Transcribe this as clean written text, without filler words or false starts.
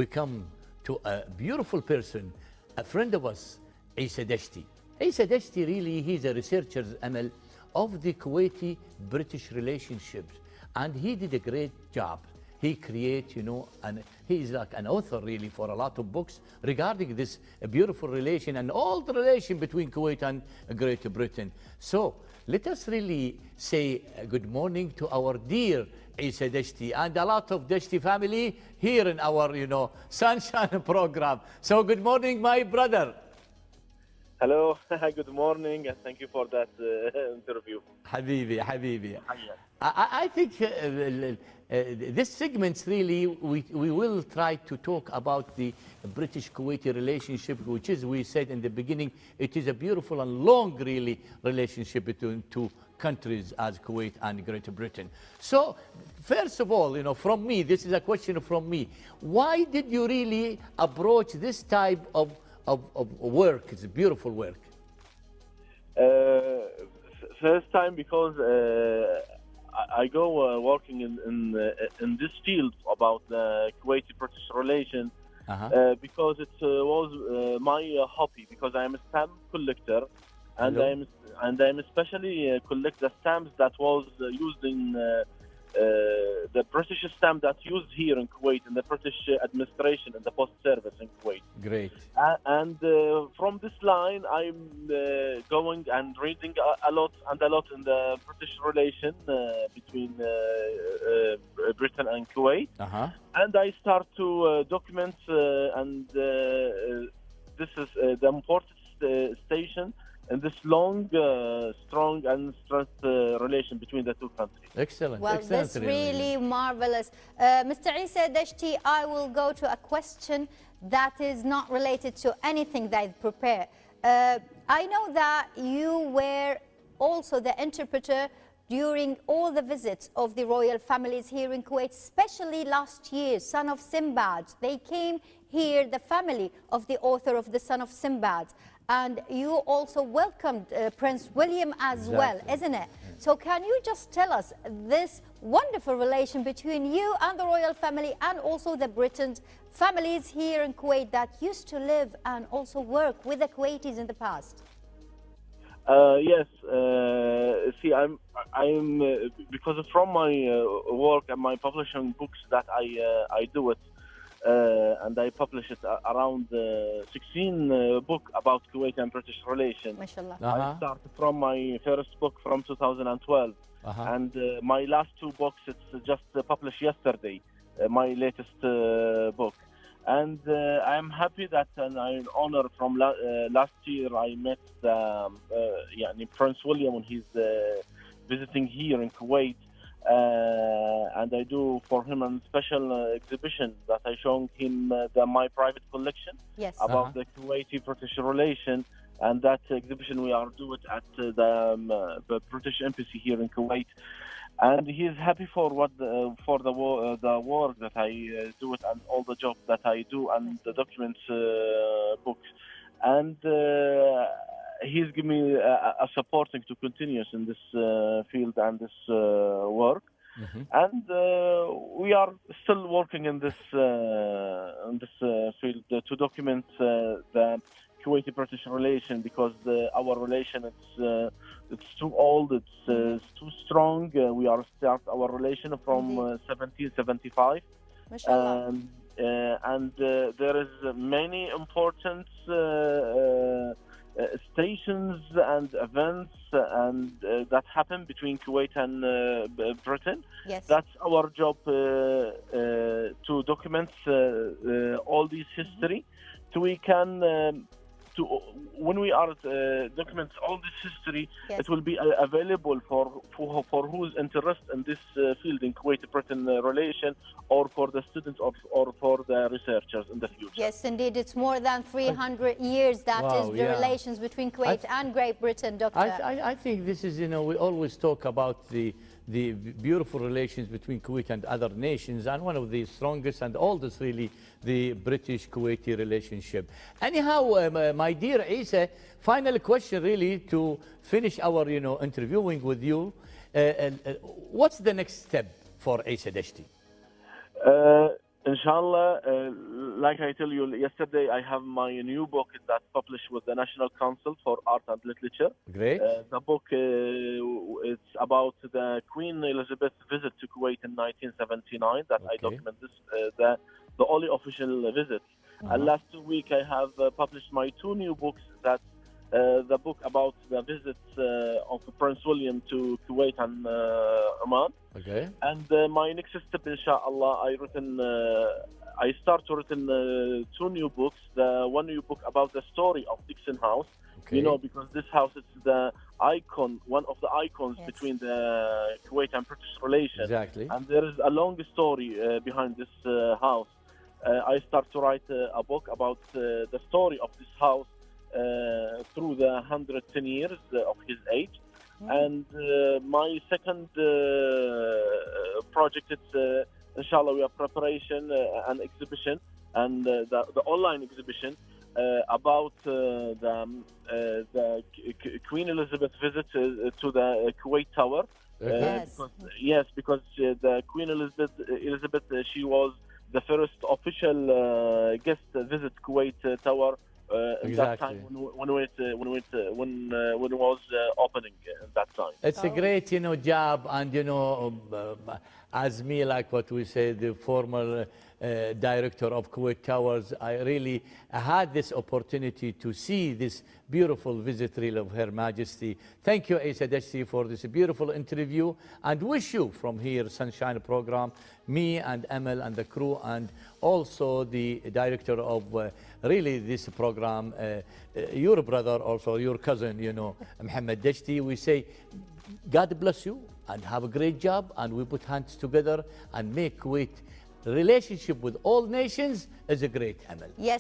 We come to a beautiful person, a friend of us, Essa Dashti. Essa Dashti really, he's a researcher Amal of the Kuwaiti-British relationships, and he did a great job. He create, and he is like an author really for a lot of books regarding this beautiful relation and all the relation between Kuwait and Great Britain. So let us really say good morning to our dear Essa Dashti and a lot of Dashti family here in our, sunshine program. So good morning, my brother. Hello, good morning, and thank you for that interview. Habibi. I think this segment really, we will try to talk about the British-Kuwaiti relationship, which is, we said in the beginning, it is a beautiful and long, really, relationship between two countries as Kuwait and Great Britain. So, first of all, from me, this is a question from me. Why did you really approach this type of work? It's a beautiful work. First time because I go working in this field about the Kuwaiti-British relation because it was my hobby, because I am a stamp collector, and I'm especially collect the stamps that was used in the British stamp that's used here in Kuwait, in the British administration and the post service in Kuwait. Great. And from this line, I'm going and reading a lot in the British relation between Britain and Kuwait. And I start to document, and this is the important station in this long, strong and stressed relation between the two countries. Excellent. Well, excellent, that's really marvelous. Mr. Essa Dashti, I will go to a question that is not related to anything that I prepare. I know that you were also the interpreter during all the visits of the royal families here in Kuwait, especially last year, Son of Sinbad. They came here, the family of the author of The Son of Sinbad. And you also welcomed Prince William as well, isn't it? So can you just tell us this wonderful relation between you and the royal family and also the Britain families here in Kuwait that used to live and also work with the Kuwaitis in the past? Yes. See, I'm because from my work and my publishing books that I do it. And I published around 16 book about Kuwait and British relations. Mashallah. I started from my first book from 2012, and my last two books it's just published yesterday. My latest book, and I'm happy that and I'm honored from last year I met Prince William when he's visiting here in Kuwait. And I do for him a special exhibition that I showed him my private collection about the Kuwaiti-British relation, and that exhibition we are doing at the British Embassy here in Kuwait, and he is happy for the work that I do it and all the job that I do and the documents books, and he's given me a supporting to continue in this field and this work, and we are still working in this field to document the Kuwaiti-British relation, because our relation it's too old, it's too strong. We are start our relation from 1775. And there is many important stations and events and that happen between Kuwait and Britain. Yes. That's our job to document all this history, so we can when we are document all this history, it will be available for who's interested in this field in Kuwait-Britain relation, or for the students or for the researchers in the future. Yes, indeed. It's more than 300 years that is the relations between Kuwait and Great Britain, Doctor. I think this is, we always talk about the beautiful relations between Kuwait and other nations, and one of the strongest and oldest really, the British-Kuwaiti relationship. Anyhow, my dear Essa, final question really to finish our interviewing with you. What's the next step for Essa Dashti? Inshallah, like I tell you yesterday, I have my new book that's published with the National Council for Art and Literature. Great. The book it's about the Queen Elizabeth visit to Kuwait in 1979. That I document this the only official visit. And last week I have published my two new books. That's the book about the visits of Prince William to Kuwait and Oman. Okay. And my next step, inshallah, I start written two new books. The one new book about the story of Dixon House. Okay. You know, because this house is the icon, one of the icons between the Kuwait and British relations. Exactly. And there is a long story behind this house. I start to write a book about the story of this house through the 110 years of his age. And my second project is, inshallah, we have preparation, an exhibition, and the online exhibition about the Queen Elizabeth visit to the Kuwait Tower. Because the Queen Elizabeth, she was the first official guest visit Kuwait Tower. That time when it was opening at that time. It's a great, job, and as me, like what we say, the former director of Kuwait Towers, I really had this opportunity to see this beautiful visit reel of Her Majesty. Thank you, Essa Dashti, for this beautiful interview, and wish you from here, Sunshine Program, me and Emil and the crew, and also the director of really this program, your brother, also your cousin, Mohammed-Ali. We say, God bless you and have a great job, and we put hands together and make Kuwait relationship with all nations is a great Emil. Yes.